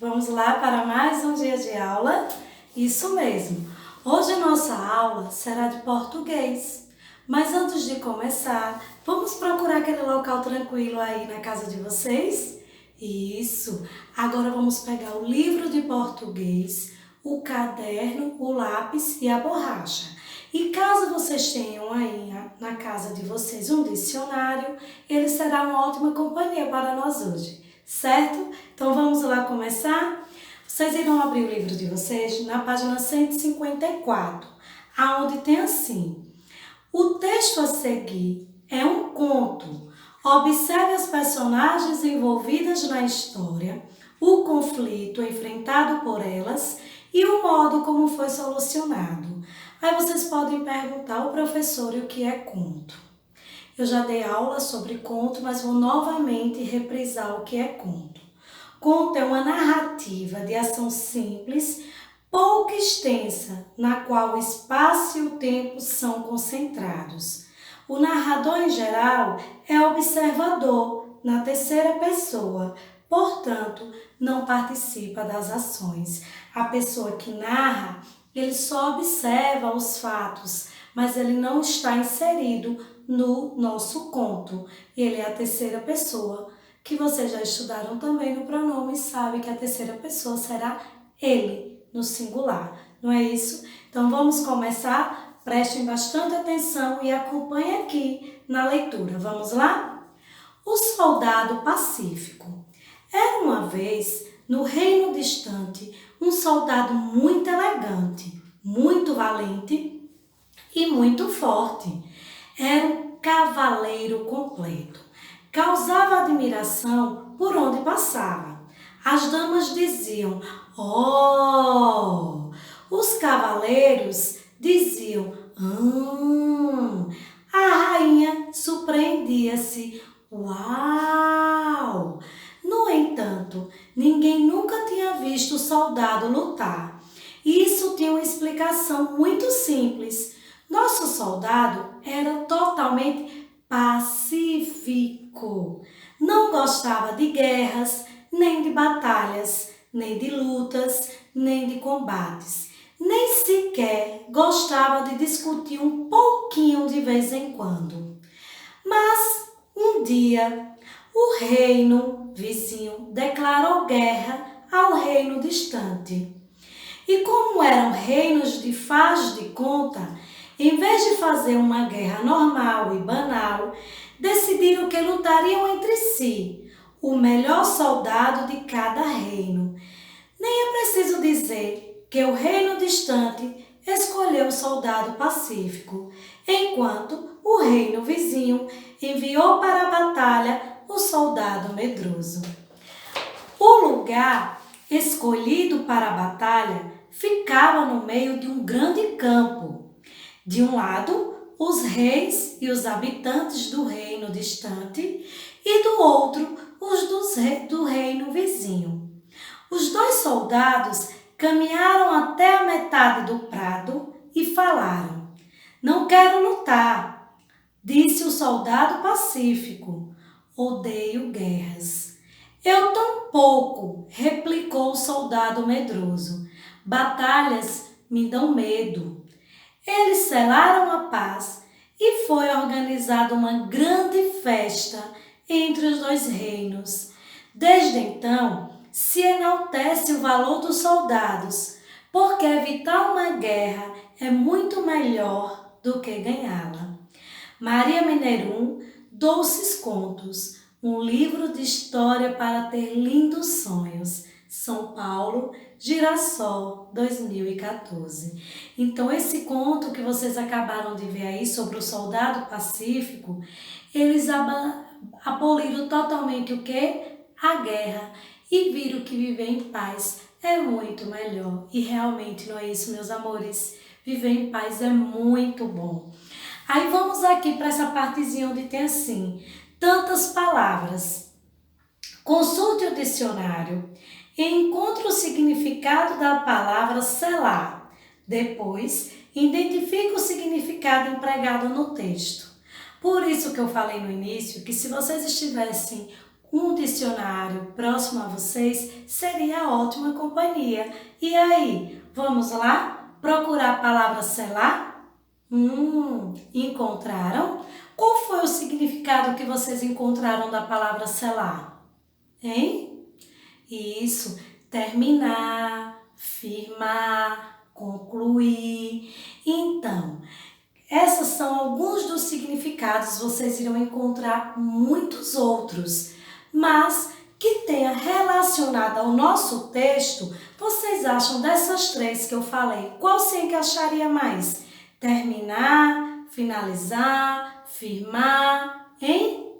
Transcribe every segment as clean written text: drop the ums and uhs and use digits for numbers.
Vamos lá para mais um dia de aula? Isso mesmo! Hoje a nossa aula será de português. Mas antes de começar, vamos procurar aquele local tranquilo aí na casa de vocês? Isso! Agora vamos pegar o livro de português, o caderno, o lápis e a borracha. E caso vocês tenham aí na casa de vocês um dicionário, ele será uma ótima companhia para nós hoje, certo? Então vamos lá começar? Vocês irão abrir o livro de vocês na página 154, aonde tem assim: o texto a seguir é um conto. Observe as personagens envolvidas na história, o conflito enfrentado por elas e o modo como foi solucionado. Aí vocês podem perguntar ao professor o que é conto. Eu já dei aula sobre conto, mas vou novamente reprisar o que é conto. Conto é uma narrativa de ação simples, pouco extensa, na qual o espaço e o tempo são concentrados. O narrador, em geral, é observador, na terceira pessoa, portanto, não participa das ações. A pessoa que narra, ele só observa os fatos, mas ele não está inserido no nosso conto. Ele é a terceira pessoa, que vocês já estudaram também no pronome e sabem que a terceira pessoa será ele, no singular. Não é isso? Então vamos começar? Prestem bastante atenção e acompanhem aqui na leitura. Vamos lá? O soldado pacífico. Era uma vez, no reino distante, um soldado muito elegante, muito valente e muito forte. Era um cavaleiro completo. Causava admiração por onde passava. As damas diziam: "Oh!" Os cavaleiros diziam: A rainha surpreendia-se: "Uau!" No entanto, ninguém nunca tinha visto o soldado lutar. Isso tinha uma explicação muito simples. Nosso soldado era totalmente pacífico. Não gostava de guerras, nem de batalhas, nem de lutas, nem de combates. Nem sequer gostava de discutir um pouquinho de vez em quando. Mas um dia, o reino vizinho declarou guerra ao reino distante. E como eram reinos de faz de conta, em vez de fazer uma guerra normal e banal, decidiram que lutariam entre si, o melhor soldado de cada reino. Nem é preciso dizer que o reino distante escolheu o soldado pacífico, enquanto o reino vizinho enviou para a batalha o soldado medroso. O lugar escolhido para a batalha ficava no meio de um grande campo. De um lado, os reis e os habitantes do reino distante, e do outro, os do reino vizinho. Os dois soldados caminharam até a metade do prado e falaram: "Não quero lutar", disse o soldado pacífico. "Odeio guerras." "Eu tampouco", replicou o soldado medroso. "Batalhas me dão medo." Eles selaram a paz e foi organizada uma grande festa entre os dois reinos. Desde então, se enaltece o valor dos soldados, porque evitar uma guerra é muito melhor do que ganhá-la. Maria Minerum, Doces Contos, um livro de história para ter lindos sonhos. São Paulo, Girassol, 2014. Então, esse conto que vocês acabaram de ver aí sobre o soldado pacífico, eles aboliram totalmente o quê? A guerra. E viram que viver em paz é muito melhor. E realmente não é isso, meus amores. Viver em paz é muito bom. Aí vamos aqui para essa partezinha onde tem assim: tantas palavras. Consulte o dicionário e encontre o significado da palavra selar. Depois, identifique o significado empregado no texto. Por isso que eu falei no início que se vocês estivessem um dicionário próximo a vocês seria ótima companhia. E aí, vamos lá procurar a palavra selar? Encontraram? Qual foi o significado que vocês encontraram da palavra selar? Hein? Isso, terminar, firmar, concluir. Então, esses são alguns dos significados, vocês irão encontrar muitos outros, mas que tenha relacionado ao nosso texto, vocês acham dessas três que eu falei, qual se encaixaria mais? Terminar, finalizar, firmar, hein?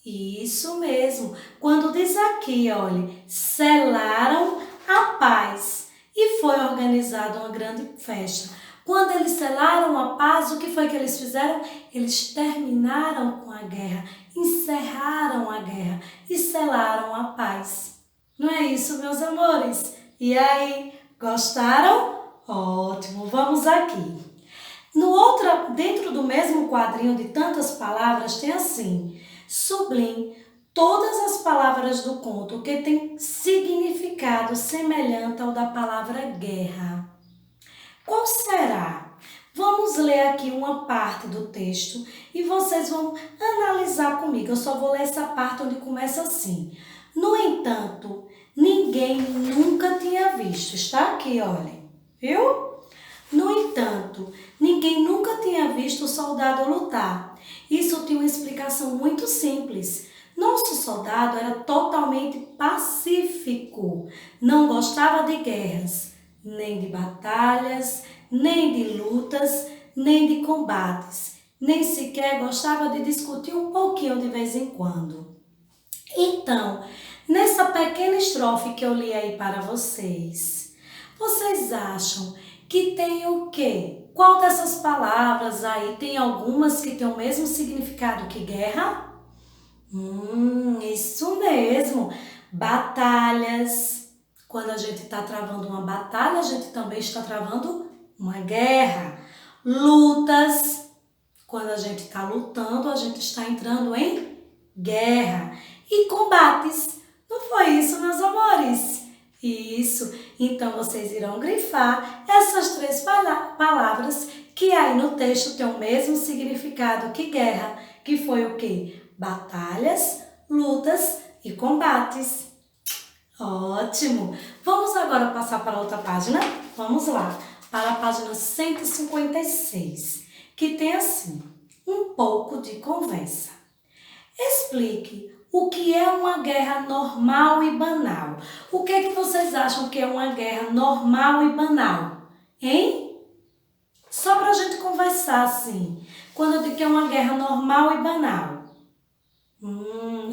Isso mesmo. Quando diz aqui, olha, selaram a paz e foi organizada uma grande festa. Quando eles selaram a paz, o que foi que eles fizeram? Eles terminaram com a guerra, encerraram a guerra e selaram a paz. Não é isso, meus amores? E aí, gostaram? Ótimo, vamos aqui. Dentro do mesmo quadrinho de tantas palavras, tem assim, sublinhe todas as palavras do conto que têm significado semelhante ao da palavra guerra. Qual será? Vamos ler aqui uma parte do texto e vocês vão analisar comigo. Eu só vou ler essa parte onde começa assim. No entanto, ninguém nunca tinha visto. Está aqui, olhem. Viu? No entanto, ninguém nunca tinha visto o soldado lutar. Isso tinha uma explicação muito simples. Nosso soldado era totalmente pacífico, não gostava de guerras, nem de batalhas, nem de lutas, nem de combates, nem sequer gostava de discutir um pouquinho de vez em quando. Então, nessa pequena estrofe que eu li aí para vocês, vocês acham que tem o quê? Qual dessas palavras aí tem algumas que têm o mesmo significado que guerra? Isso mesmo, batalhas. Quando a gente está travando uma batalha, a gente também está travando uma guerra. Lutas. Quando a gente está lutando, a gente está entrando em guerra. E combates. Não foi isso, meus amores? Isso. Então, vocês irão grifar essas três palavras que aí no texto tem o mesmo significado que guerra, que foi o quê? Batalhas, lutas e combates. Ótimo! Vamos agora passar para outra página? Vamos lá, para a página 156, que tem assim, um pouco de conversa. Explique o que é uma guerra normal e banal. O que é que vocês acham que é uma guerra normal e banal? Hein? Só para a gente conversar assim, quando eu digo que é uma guerra normal e banal.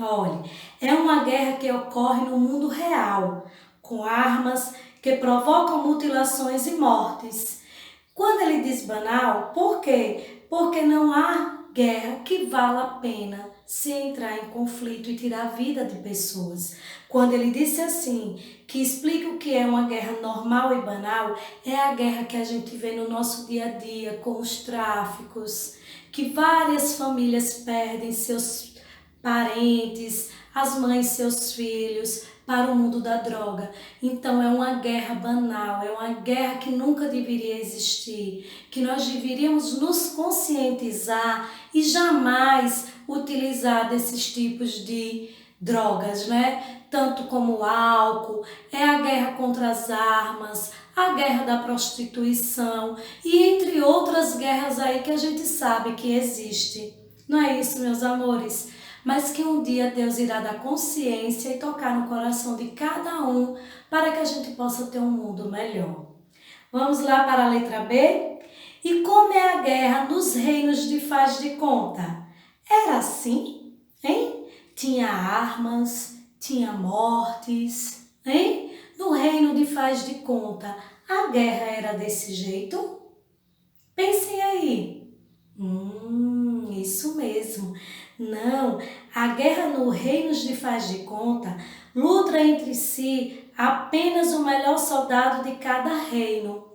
Olha, é uma guerra que ocorre no mundo real, com armas que provocam mutilações e mortes. Quando ele diz banal, por quê? Porque não há guerra que vala a pena se entrar em conflito e tirar a vida de pessoas. Quando ele disse assim, que explica o que é uma guerra normal e banal, é a guerra que a gente vê no nosso dia a dia, com os tráficos, que várias famílias perdem seus parentes, as mães, seus filhos, para o mundo da droga. Então é uma guerra banal, é uma guerra que nunca deveria existir, que nós deveríamos nos conscientizar e jamais utilizar desses tipos de drogas, né? Tanto como o álcool, é a guerra contra as armas, a guerra da prostituição e entre outras guerras aí que a gente sabe que existe. Não é isso, meus amores? Mas que um dia Deus irá dar consciência e tocar no coração de cada um para que a gente possa ter um mundo melhor. Vamos lá para a letra B? E como é a guerra nos reinos de faz de conta? Era assim, hein? Tinha armas, tinha mortes, hein? No reino de faz de conta, a guerra era desse jeito? Pensem aí. Isso mesmo. Não, a guerra no reino de faz de conta luta entre si apenas o melhor soldado de cada reino.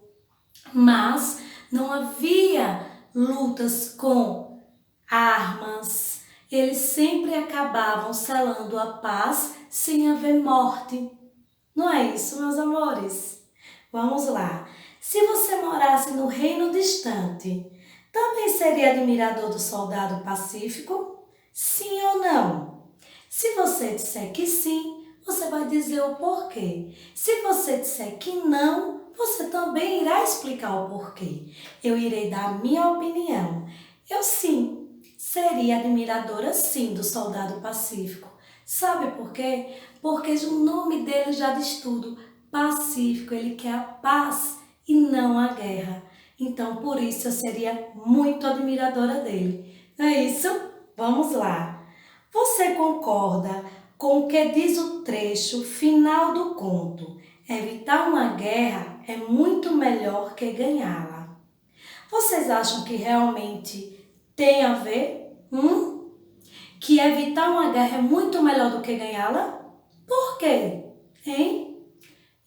Mas não havia lutas com armas eles sempre acabavam selando a paz sem haver morte. Não é isso, meus amores? Vamos lá. Se você morasse no reino distante, também seria admirador do soldado pacífico? Sim ou não? Se você disser que sim, você vai dizer o porquê. Se você disser que não, você também irá explicar o porquê. Eu irei dar a minha opinião. Eu sim, seria admiradora sim do soldado pacífico. Sabe por quê? Porque o nome dele já diz tudo. Pacífico, ele quer a paz e não a guerra. Então, por isso, eu seria muito admiradora dele. Não é isso? Vamos lá. Você concorda com o que diz o trecho final do conto? Evitar uma guerra é muito melhor que ganhá-la. Vocês acham que realmente tem a ver? Que evitar uma guerra é muito melhor do que ganhá-la? Por quê? Hein?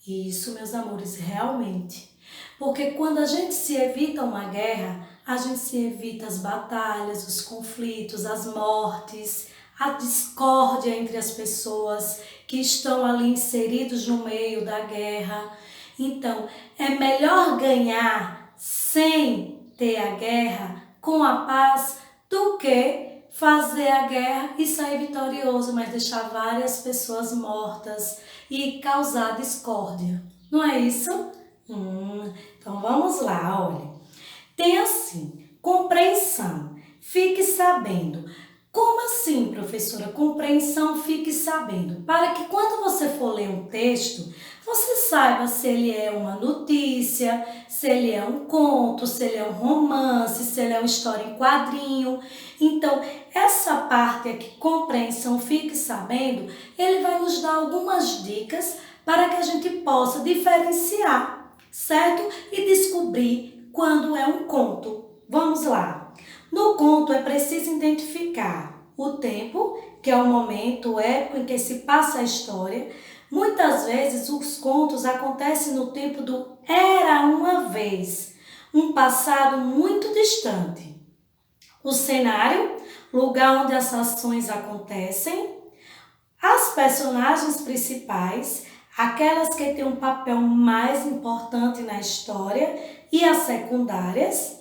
Isso, meus amores, realmente. Porque quando a gente se evita uma guerra, a gente se evita as batalhas, os conflitos, as mortes, a discórdia entre as pessoas que estão ali inseridos no meio da guerra. Então, é melhor ganhar sem ter a guerra, com a paz, do que fazer a guerra e sair vitorioso, mas deixar várias pessoas mortas e causar discórdia. Não é isso? Então vamos lá, olha. Tem assim, compreensão. Fique sabendo. Como assim, professora? Compreensão, fique sabendo. Para que quando você for ler um texto, você saiba se ele é uma notícia, se ele é um conto, se ele é um romance, se ele é uma história em quadrinho. Então, essa parte aqui, compreensão, fique sabendo, ele vai nos dar algumas dicas para que a gente possa diferenciar, certo? E descobrir quando é um conto. Vamos lá. No conto é preciso identificar o tempo, que é o momento, o época em que se passa a história. Muitas vezes os contos acontecem no tempo do era uma vez, um passado muito distante. O cenário, lugar onde as ações acontecem. As personagens principais, aquelas que têm um papel mais importante na história, e as secundárias.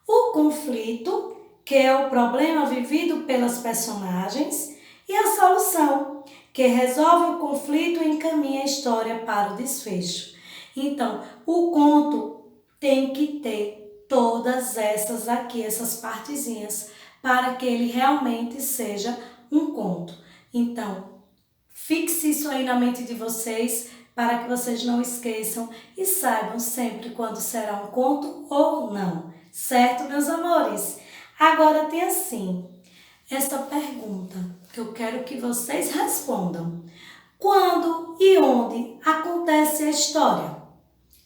O conflito, que é o problema vivido pelas personagens, e a solução, que resolve o conflito e encaminha a história para o desfecho. Então, o conto tem que ter todas essas aqui, essas partezinhas, para que ele realmente seja um conto. Então, fixe isso aí na mente de vocês, para que vocês não esqueçam e saibam sempre quando será um conto ou não. Certo, meus amores? Agora tem assim, essa pergunta que eu quero que vocês respondam. Quando e onde acontece a história?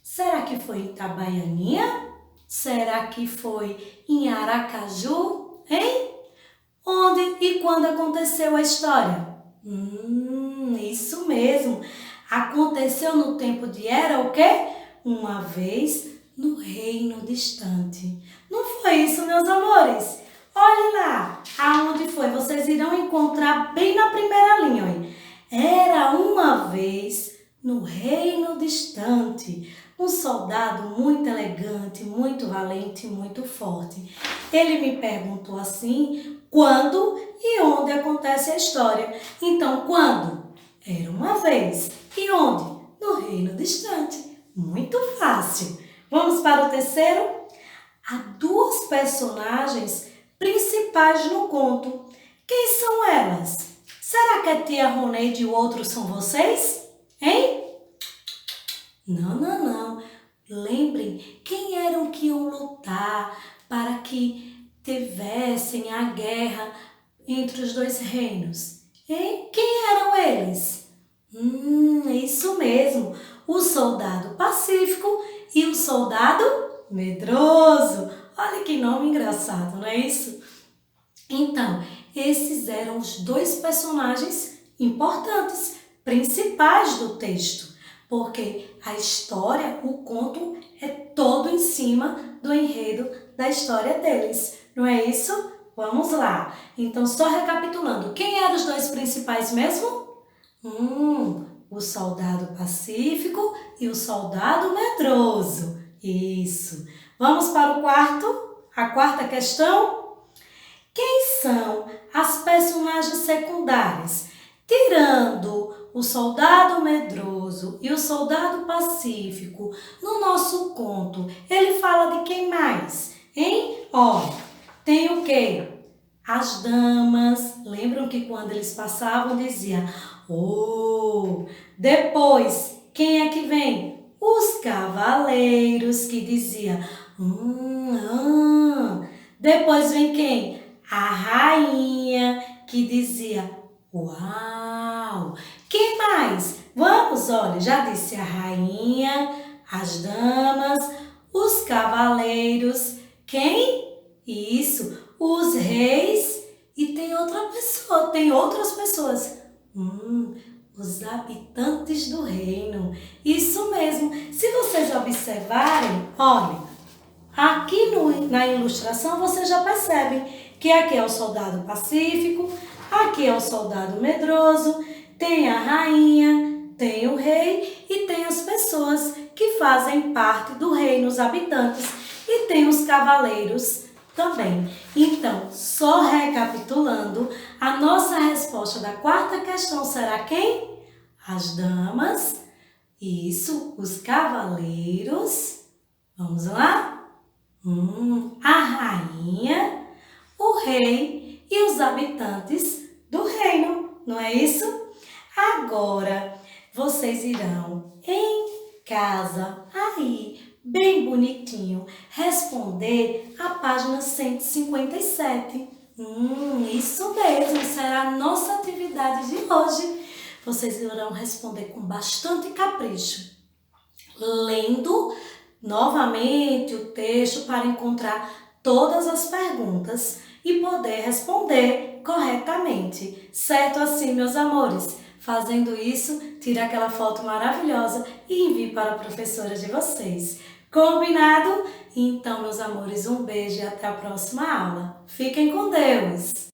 Será que foi em Itabaianinha? Será que foi em Aracaju? Hein? Onde e quando aconteceu a história? Isso mesmo. Aconteceu no tempo de era o quê? Uma vez no reino distante. Não foi isso, meus amores? Olhe lá, aonde foi? Vocês irão encontrar bem na primeira linha. Olha. Era uma vez no reino distante, um soldado muito elegante, muito valente, muito forte. Ele me perguntou assim, quando e onde acontece a história. Então, quando? Era uma vez. E onde? No reino distante. Muito fácil. Vamos para o terceiro? Há duas personagens principais no conto. Quem são elas? Será que a tia Roneide e o outro são vocês? Hein? Não. Lembrem quem eram que iam lutar para que tivessem a guerra entre os dois reinos. Hein? Quem eram eles? Isso mesmo, o soldado pacífico e o soldado medroso. Olha que nome engraçado, não é isso? Então, esses eram os dois personagens importantes, principais do texto, porque a história, o conto, é todo em cima do enredo da história deles, não é isso? Vamos lá. Então, só recapitulando. Quem eram os dois principais mesmo? O soldado pacífico e o soldado medroso. Isso. Vamos para o a quarta questão. Quem são as personagens secundárias? Tirando o soldado medroso e o soldado pacífico, no nosso conto, ele fala de quem mais? Hein? Olha, tem o quê? As damas. Lembram que quando eles passavam dizia: "Oh!" Depois, quem é que vem? Os cavaleiros, que dizia: Depois vem quem? A rainha, que dizia: "Uau!" Quem mais? Vamos, olha, já disse a rainha, as damas, os cavaleiros, quem? Isso, os reis e tem outra pessoa, tem outras pessoas. Os habitantes do reino. Isso mesmo. Se vocês observarem, olhem, aqui na ilustração vocês já percebem que aqui é o soldado pacífico, aqui é o soldado medroso, tem a rainha, tem o rei e tem as pessoas que fazem parte do reino, os habitantes, e tem os cavaleiros também. Então, só recapitulando, a nossa resposta da quarta questão será quem? As damas, isso, os cavaleiros, vamos lá? A rainha, o rei e os habitantes do reino, não é isso? Agora, vocês irão em casa, aí, bem bonitinho, responder a página 157. Isso mesmo, será a nossa atividade de hoje. Vocês irão responder com bastante capricho, lendo novamente o texto para encontrar todas as perguntas e poder responder corretamente. Certo assim, meus amores? Fazendo isso, tire aquela foto maravilhosa e envie para a professora de vocês. Combinado? Então, meus amores, um beijo e até a próxima aula. Fiquem com Deus!